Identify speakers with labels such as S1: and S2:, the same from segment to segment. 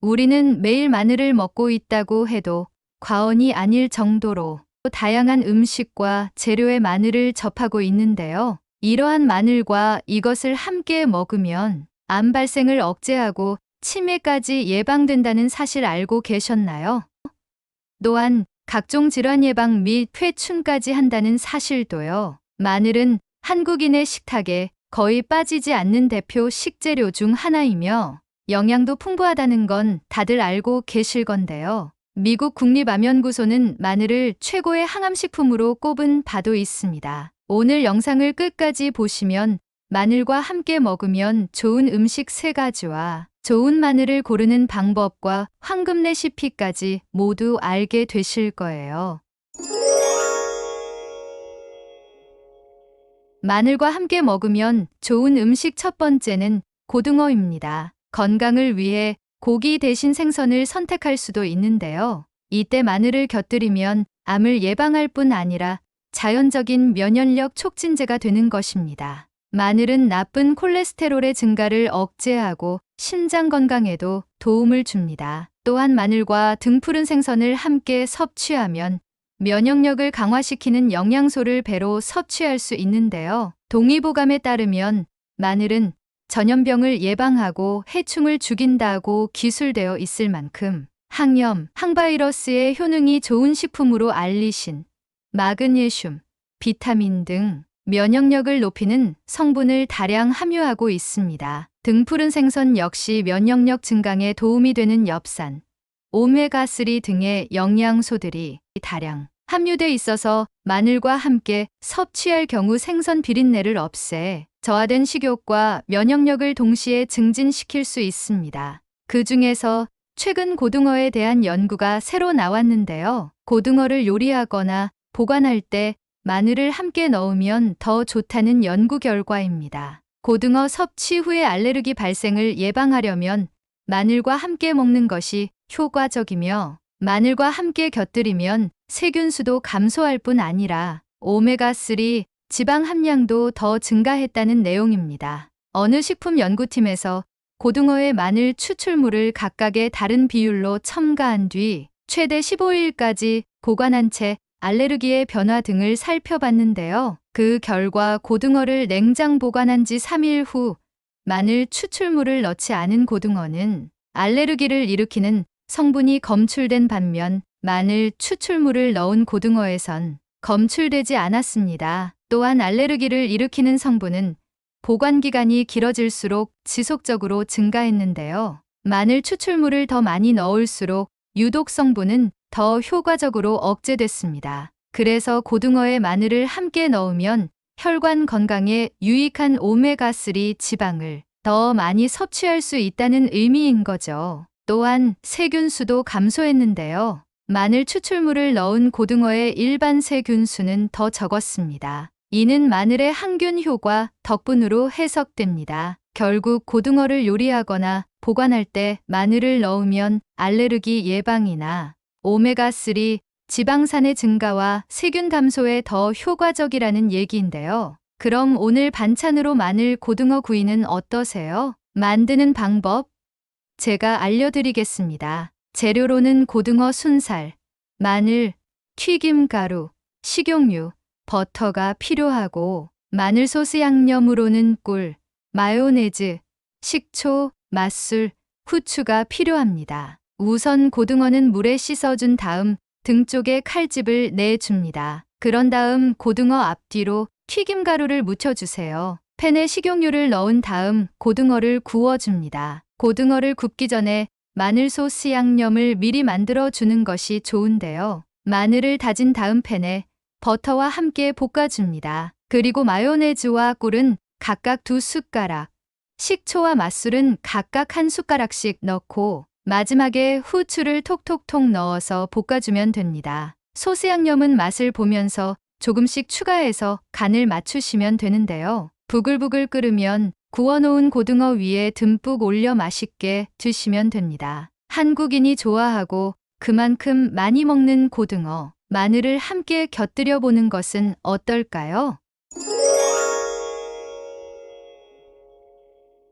S1: 우리는 매일 마늘을 먹고 있다고 해도 과언이 아닐 정도로 다양한 음식과 재료의 마늘을 접하고 있는데요. 이러한 마늘과 이것을 함께 먹으면 암 발생을 억제하고 치매까지 예방된다는 사실 알고 계셨나요? 또한 각종 질환 예방 및 회춘까지 한다는 사실도요. 마늘은 한국인의 식탁에 거의 빠지지 않는 대표 식재료 중 하나이며 영양도 풍부하다는 건 다들 알고 계실 건데요. 미국 국립암연구소는 마늘을 최고의 항암식품으로 꼽은 바도 있습니다. 오늘 영상을 끝까지 보시면 마늘과 함께 먹으면 좋은 음식 3가지와 좋은 마늘을 고르는 방법과 황금 레시피까지 모두 알게 되실 거예요. 마늘과 함께 먹으면 좋은 음식 첫 번째는 고등어입니다. 건강을 위해 고기 대신 생선을 선택할 수도 있는데요. 이때 마늘을 곁들이면 암을 예방할 뿐 아니라 자연적인 면역력 촉진제가 되는 것입니다. 마늘은 나쁜 콜레스테롤의 증가를 억제하고 신장 건강에도 도움을 줍니다. 또한 마늘과 등푸른 생선을 함께 섭취하면 면역력을 강화시키는 영양소를 배로 섭취할 수 있는데요. 동의보감에 따르면 마늘은 전염병을 예방하고 해충을 죽인다고 기술되어 있을 만큼 항염, 항바이러스의 효능이 좋은 식품으로 알리신 마그네슘, 비타민 등 면역력을 높이는 성분을 다량 함유하고 있습니다. 등푸른 생선 역시 면역력 증강에 도움이 되는 엽산, 오메가3 등의 영양소들이 다량 함유돼 있어서 마늘과 함께 섭취할 경우 생선 비린내를 없애 저하된 식욕과 면역력을 동시에 증진시킬 수 있습니다. 그 중에서 최근 고등어에 대한 연구가 새로 나왔는데요. 고등어를 요리하거나 보관할 때 마늘을 함께 넣으면 더 좋다는 연구 결과입니다. 고등어 섭취 후의 알레르기 발생을 예방하려면 마늘과 함께 먹는 것이 효과적이며 마늘과 함께 곁들이면 세균수도 감소할 뿐 아니라 오메가3 지방 함량도 더 증가했다는 내용입니다. 어느 식품 연구팀에서 고등어의 마늘 추출물을 각각의 다른 비율로 첨가한 뒤 최대 15일까지 보관한 채 알레르기의 변화 등을 살펴봤는데요. 그 결과 고등어를 냉장 보관한 지 3일 후 마늘 추출물을 넣지 않은 고등어는 알레르기를 일으키는 성분이 검출된 반면 마늘 추출물을 넣은 고등어에선 검출되지 않았습니다. 또한 알레르기를 일으키는 성분은 보관기간이 길어질수록 지속적으로 증가했는데요. 마늘 추출물을 더 많이 넣을수록 유독 성분은 더 효과적으로 억제됐습니다. 그래서 고등어에 마늘을 함께 넣으면 혈관 건강에 유익한 오메가3 지방을 더 많이 섭취할 수 있다는 의미인 거죠. 또한 세균수도 감소했는데요. 마늘 추출물을 넣은 고등어의 일반 세균수는 더 적었습니다. 이는 마늘의 항균 효과 덕분으로 해석됩니다. 결국 고등어를 요리하거나 보관할 때 마늘을 넣으면 알레르기 예방이나 오메가3 지방산의 증가와 세균 감소에 더 효과적이라는 얘기인데요. 그럼 오늘 반찬으로 마늘 고등어 구이는 어떠세요? 만드는 방법 제가 알려드리겠습니다. 재료로는 고등어 순살, 마늘, 튀김가루, 식용유, 버터가 필요하고 마늘 소스 양념으로는 꿀, 마요네즈, 식초, 맛술, 후추가 필요합니다. 우선 고등어는 물에 씻어준 다음 등 쪽에 칼집을 내줍니다. 그런 다음 고등어 앞뒤로 튀김가루를 묻혀주세요. 팬에 식용유를 넣은 다음 고등어를 구워줍니다. 고등어를 굽기 전에 마늘 소스 양념을 미리 만들어 주는 것이 좋은데요. 마늘을 다진 다음 팬에 버터와 함께 볶아줍니다. 그리고 마요네즈와 꿀은 각각 2숟가락, 식초와 맛술은 각각 1숟가락씩 넣고 마지막에 후추를 톡톡톡 넣어서 볶아주면 됩니다. 소스 양념은 맛을 보면서 조금씩 추가해서 간을 맞추시면 되는데요. 부글부글 끓으면 구워놓은 고등어 위에 듬뿍 올려 맛있게 드시면 됩니다. 한국인이 좋아하고 그만큼 많이 먹는 고등어, 마늘을 함께 곁들여 보는 것은 어떨까요?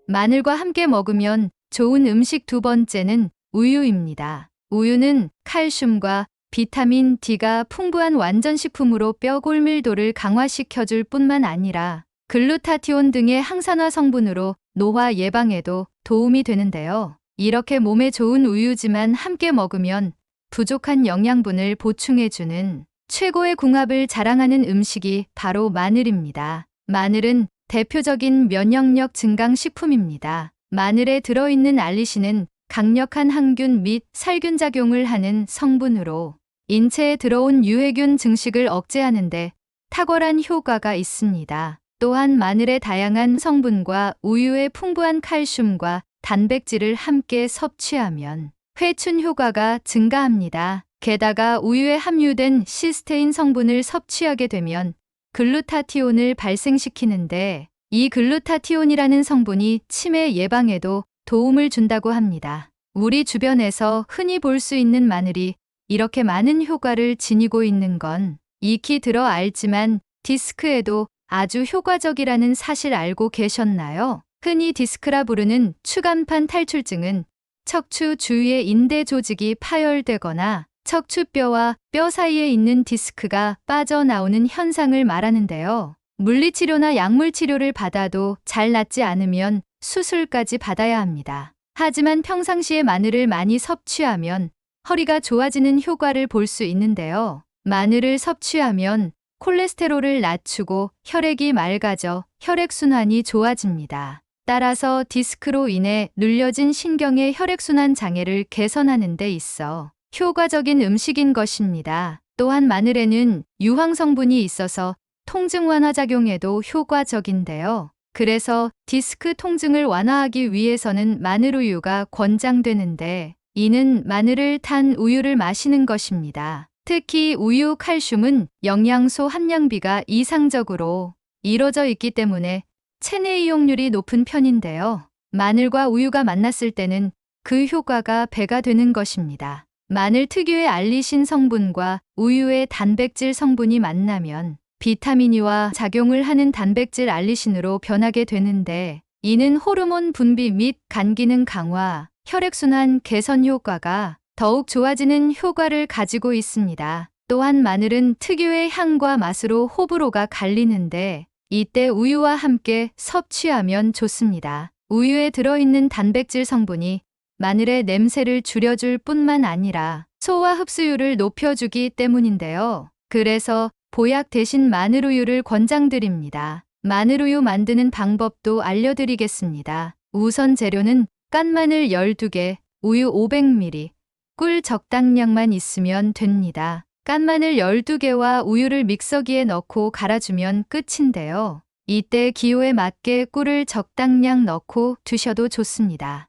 S1: 마늘과 함께 먹으면 좋은 음식 두 번째는 우유입니다. 우유는 칼슘과 비타민 D가 풍부한 완전식품으로 뼈 골밀도를 강화시켜줄 뿐만 아니라 글루타티온 등의 항산화 성분으로 노화 예방에도 도움이 되는데요. 이렇게 몸에 좋은 우유지만 함께 먹으면 부족한 영양분을 보충해주는 최고의 궁합을 자랑하는 음식이 바로 마늘입니다. 마늘은 대표적인 면역력 증강 식품입니다. 마늘에 들어있는 알리신은 강력한 항균 및 살균 작용을 하는 성분으로 인체에 들어온 유해균 증식을 억제하는 데 탁월한 효과가 있습니다. 또한 마늘의 다양한 성분과 우유의 풍부한 칼슘과 단백질을 함께 섭취하면 회춘 효과가 증가합니다. 게다가 우유에 함유된 시스테인 성분을 섭취하게 되면 글루타티온을 발생시키는데 이 글루타티온이라는 성분이 치매 예방에도 도움을 준다고 합니다. 우리 주변에서 흔히 볼 수 있는 마늘이 이렇게 많은 효과를 지니고 있는 건 익히 들어 알지만 디스크에도 아주 효과적이라는 사실 알고 계셨나요? 흔히 디스크라 부르는 추간판 탈출증은 척추 주위의 인대 조직이 파열되거나 척추뼈와 뼈 사이에 있는 디스크가 빠져나오는 현상을 말하는데요. 물리치료나 약물치료를 받아도 잘 낫지 않으면 수술까지 받아야 합니다. 하지만 평상시에 마늘을 많이 섭취하면 허리가 좋아지는 효과를 볼 수 있는데요. 마늘을 섭취하면 콜레스테롤을 낮추고 혈액이 맑아져 혈액순환이 좋아집니다. 따라서 디스크로 인해 눌려진 신경의 혈액순환 장애를 개선하는 데 있어 효과적인 음식인 것입니다. 또한 마늘에는 유황 성분이 있어서 통증 완화 작용에도 효과적인데요. 그래서 디스크 통증을 완화하기 위해서는 마늘우유가 권장되는데 이는 마늘을 탄 우유를 마시는 것입니다. 특히 우유 칼슘은 영양소 함량비가 이상적으로 이루어져 있기 때문에 체내 이용률이 높은 편인데요. 마늘과 우유가 만났을 때는 그 효과가 배가 되는 것입니다. 마늘 특유의 알리신 성분과 우유의 단백질 성분이 만나면 비타민E와 작용을 하는 단백질 알리신으로 변하게 되는데 이는 호르몬 분비 및 간 기능 강화, 혈액순환 개선 효과가 더욱 좋아지는 효과를 가지고 있습니다. 또한 마늘은 특유의 향과 맛으로 호불호가 갈리는데 이때 우유와 함께 섭취하면 좋습니다. 우유에 들어있는 단백질 성분이 마늘의 냄새를 줄여줄 뿐만 아니라 소화 흡수율을 높여주기 때문인데요. 그래서 보약 대신 마늘우유를 권장드립니다. 마늘우유 만드는 방법도 알려드리겠습니다. 우선 재료는 깐 마늘 12개, 우유 500ml, 꿀 적당량만 있으면 됩니다. 깐 마늘 12개와 우유를 믹서기에 넣고 갈아주면 끝인데요. 이때 기호에 맞게 꿀을 적당량 넣고 드셔도 좋습니다.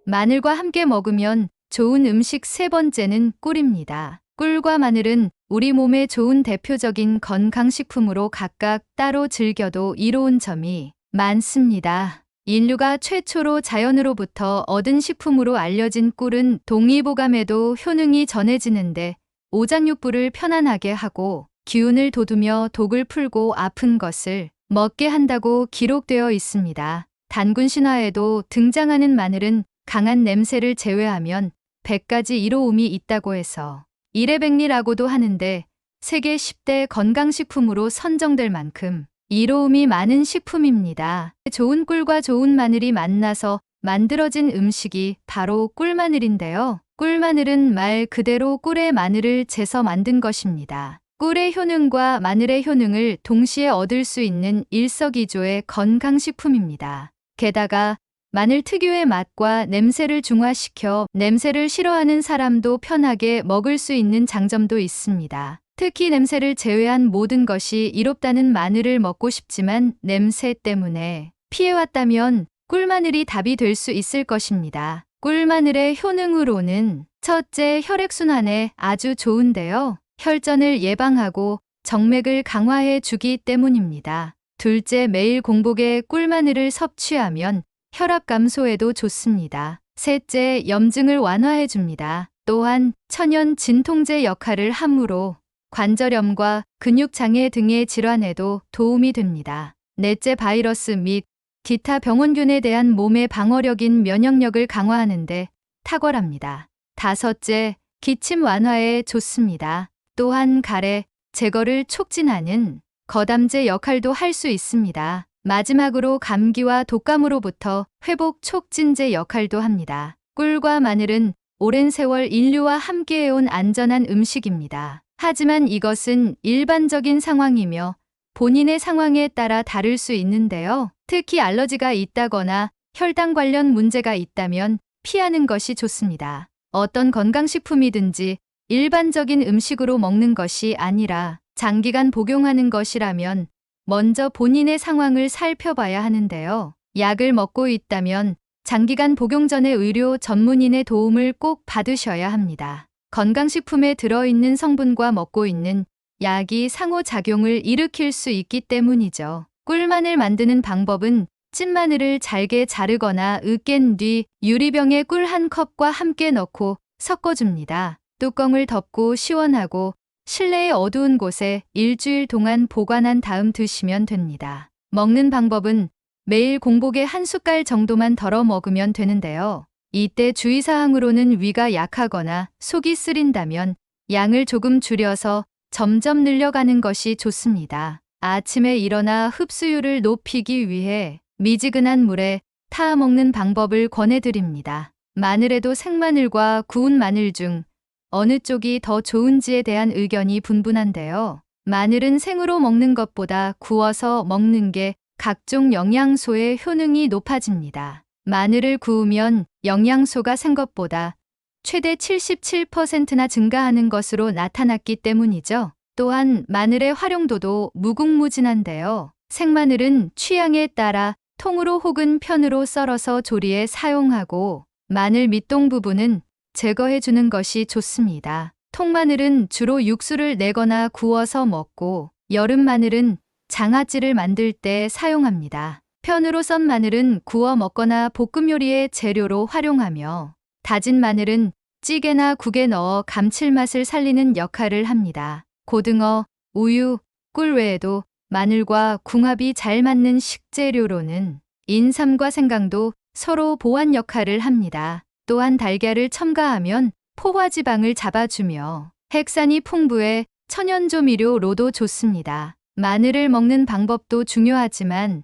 S1: 마늘과 함께 먹으면 좋은 음식 세 번째는 꿀입니다. 꿀과 마늘은 우리 몸에 좋은 대표적인 건강식품으로 각각 따로 즐겨도 이로운 점이 많습니다. 인류가 최초로 자연으로부터 얻은 식품으로 알려진 꿀은 동의보감에도 효능이 전해지는데 오장육부를 편안하게 하고 기운을 돋우며 독을 풀고 아픈 것을 먹게 한다고 기록되어 있습니다. 단군 신화에도 등장하는 마늘은 강한 냄새를 제외하면 100가지 이로움이 있다고 해서 이래백리라고도 하는데 세계 10대 건강식품으로 선정될 만큼 이로움이 많은 식품입니다. 좋은 꿀과 좋은 마늘이 만나서 만들어진 음식이 바로 꿀마늘인데요. 꿀마늘은 말 그대로 꿀의 마늘을 재서 만든 것입니다. 꿀의 효능과 마늘의 효능을 동시에 얻을 수 있는 일석이조의 건강식품입니다. 게다가 마늘 특유의 맛과 냄새를 중화시켜 냄새를 싫어하는 사람도 편하게 먹을 수 있는 장점도 있습니다. 특히 냄새를 제외한 모든 것이 이롭다는 마늘을 먹고 싶지만 냄새 때문에 피해왔다면 꿀마늘이 답이 될 수 있을 것입니다. 꿀마늘의 효능으로는 첫째, 혈액순환에 아주 좋은데요. 혈전을 예방하고 정맥을 강화해 주기 때문입니다. 둘째, 매일 공복에 꿀마늘을 섭취하면 혈압 감소에도 좋습니다. 셋째, 염증을 완화해 줍니다. 또한 천연 진통제 역할을 하므로 관절염과 근육장애 등의 질환에도 도움이 됩니다. 넷째, 바이러스 및 기타 병원균에 대한 몸의 방어력인 면역력을 강화하는 데 탁월합니다. 다섯째, 기침 완화에 좋습니다. 또한 가래 제거를 촉진하는 거담제 역할도 할 수 있습니다. 마지막으로 감기와 독감으로부터 회복 촉진제 역할도 합니다. 꿀과 마늘은 오랜 세월 인류와 함께해온 안전한 음식입니다. 하지만 이것은 일반적인 상황이며 본인의 상황에 따라 다를 수 있는데요. 특히 알러지가 있다거나 혈당 관련 문제가 있다면 피하는 것이 좋습니다. 어떤 건강식품이든지 일반적인 음식으로 먹는 것이 아니라 장기간 복용하는 것이라면 먼저 본인의 상황을 살펴봐야 하는데요. 약을 먹고 있다면 장기간 복용 전에 의료 전문인의 도움을 꼭 받으셔야 합니다. 건강식품에 들어있는 성분과 먹고 있는 약이 상호작용을 일으킬 수 있기 때문이죠. 꿀마늘 만드는 방법은 찐마늘을 잘게 자르거나 으깬 뒤 유리병에 꿀 한 컵과 함께 넣고 섞어줍니다. 뚜껑을 덮고 시원하고 실내의 어두운 곳에 일주일 동안 보관한 다음 드시면 됩니다. 먹는 방법은 매일 공복에 한 숟갈 정도만 덜어 먹으면 되는데요. 이때 주의사항으로는 위가 약하거나 속이 쓰린다면 양을 조금 줄여서 점점 늘려가는 것이 좋습니다. 아침에 일어나 흡수율을 높이기 위해 미지근한 물에 타아 먹는 방법을 권해드립니다. 마늘에도 생마늘과 구운 마늘 중 어느 쪽이 더 좋은지에 대한 의견이 분분한데요. 마늘은 생으로 먹는 것보다 구워서 먹는 게 각종 영양소의 효능이 높아집니다. 마늘을 구우면 영양소가 생 것보다 최대 77%나 증가하는 것으로 나타났기 때문이죠. 또한 마늘의 활용도도 무궁무진한데요. 생마늘은 취향에 따라 통으로 혹은 편으로 썰어서 조리에 사용하고 마늘 밑동 부분은 제거해 주는 것이 좋습니다. 통마늘은 주로 육수를 내거나 구워서 먹고 여름 마늘은 장아찌를 만들 때 사용합니다. 편으로 썬 마늘은 구워 먹거나 볶음 요리의 재료로 활용하며 다진 마늘은 찌개나 국에 넣어 감칠맛을 살리는 역할을 합니다. 고등어, 우유, 꿀 외에도 마늘과 궁합이 잘 맞는 식재료로는 인삼과 생강도 서로 보완 역할을 합니다. 또한 달걀을 첨가하면 포화지방을 잡아주며 핵산이 풍부해 천연조미료로도 좋습니다. 마늘을 먹는 방법도 중요하지만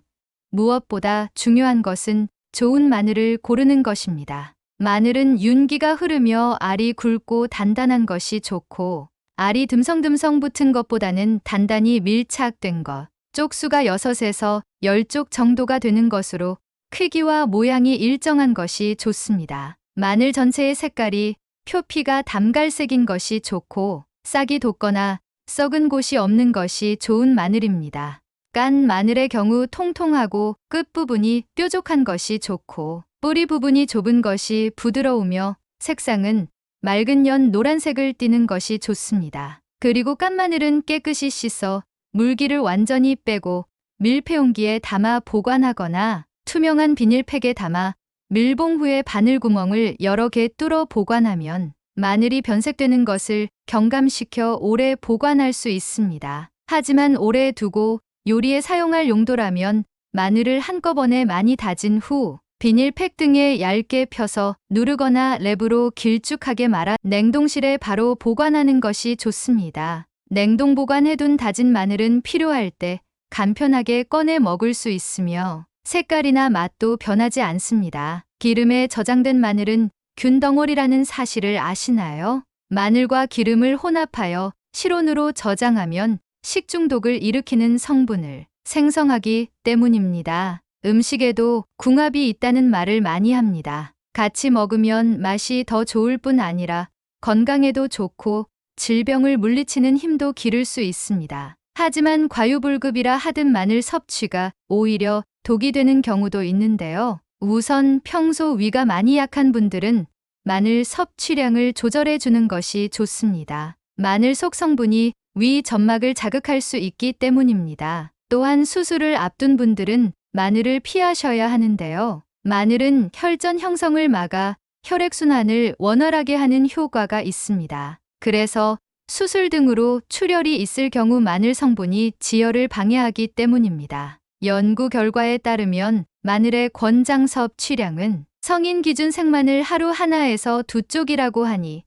S1: 무엇보다 중요한 것은 좋은 마늘을 고르는 것입니다. 마늘은 윤기가 흐르며 알이 굵고 단단한 것이 좋고 알이 듬성듬성 붙은 것보다는 단단히 밀착된 것, 쪽수가 6에서 10쪽 정도가 되는 것으로 크기와 모양이 일정한 것이 좋습니다. 마늘 전체의 색깔이 표피가 담갈색인 것이 좋고 싹이 돋거나 썩은 곳이 없는 것이 좋은 마늘입니다. 깐 마늘의 경우 통통하고 끝부분이 뾰족한 것이 좋고 뿌리 부분이 좁은 것이 부드러우며 색상은 맑은 연 노란색을 띠는 것이 좋습니다. 그리고 깐 마늘은 깨끗이 씻어 물기를 완전히 빼고 밀폐용기에 담아 보관하거나 투명한 비닐팩에 담아 밀봉 후에 바늘구멍을 여러 개 뚫어 보관하면 마늘이 변색되는 것을 경감시켜 오래 보관할 수 있습니다. 하지만 오래 두고 요리에 사용할 용도라면 마늘을 한꺼번에 많이 다진 후 비닐팩 등에 얇게 펴서 누르거나 랩으로 길쭉하게 말아 냉동실에 바로 보관하는 것이 좋습니다. 냉동 보관해둔 다진 마늘은 필요할 때 간편하게 꺼내 먹을 수 있으며 색깔이나 맛도 변하지 않습니다. 기름에 저장된 마늘은 균덩어리라는 사실을 아시나요? 마늘과 기름을 혼합하여 실온으로 저장하면 식중독을 일으키는 성분을 생성하기 때문입니다. 음식에도 궁합이 있다는 말을 많이 합니다. 같이 먹으면 맛이 더 좋을 뿐 아니라 건강에도 좋고 질병을 물리치는 힘도 기를 수 있습니다. 하지만 과유불급이라 하듯 마늘 섭취가 오히려 독이 되는 경우도 있는데요. 우선 평소 위가 많이 약한 분들은 마늘 섭취량을 조절해 주는 것이 좋습니다. 마늘 속 성분이 위 점막을 자극할 수 있기 때문입니다. 또한 수술을 앞둔 분들은 마늘을 피하셔야 하는데요. 마늘은 혈전 형성을 막아 혈액순환을 원활하게 하는 효과가 있습니다. 그래서 수술 등으로 출혈이 있을 경우 마늘 성분이 지혈을 방해하기 때문입니다. 연구 결과에 따르면 마늘의 권장 섭취량은 성인 기준 생마늘 하루 하나에서 2쪽이라고 하니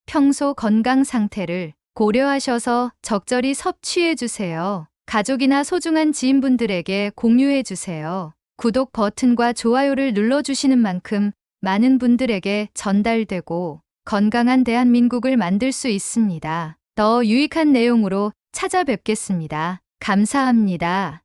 S1: 평소 건강 상태를 고려하셔서 적절히 섭취해 주세요. 가족이나 소중한 지인분들에게 공유해 주세요. 구독 버튼과 좋아요를 눌러주시는 만큼 많은 분들에게 전달되고 건강한 대한민국을 만들 수 있습니다. 더 유익한 내용으로 찾아뵙겠습니다. 감사합니다.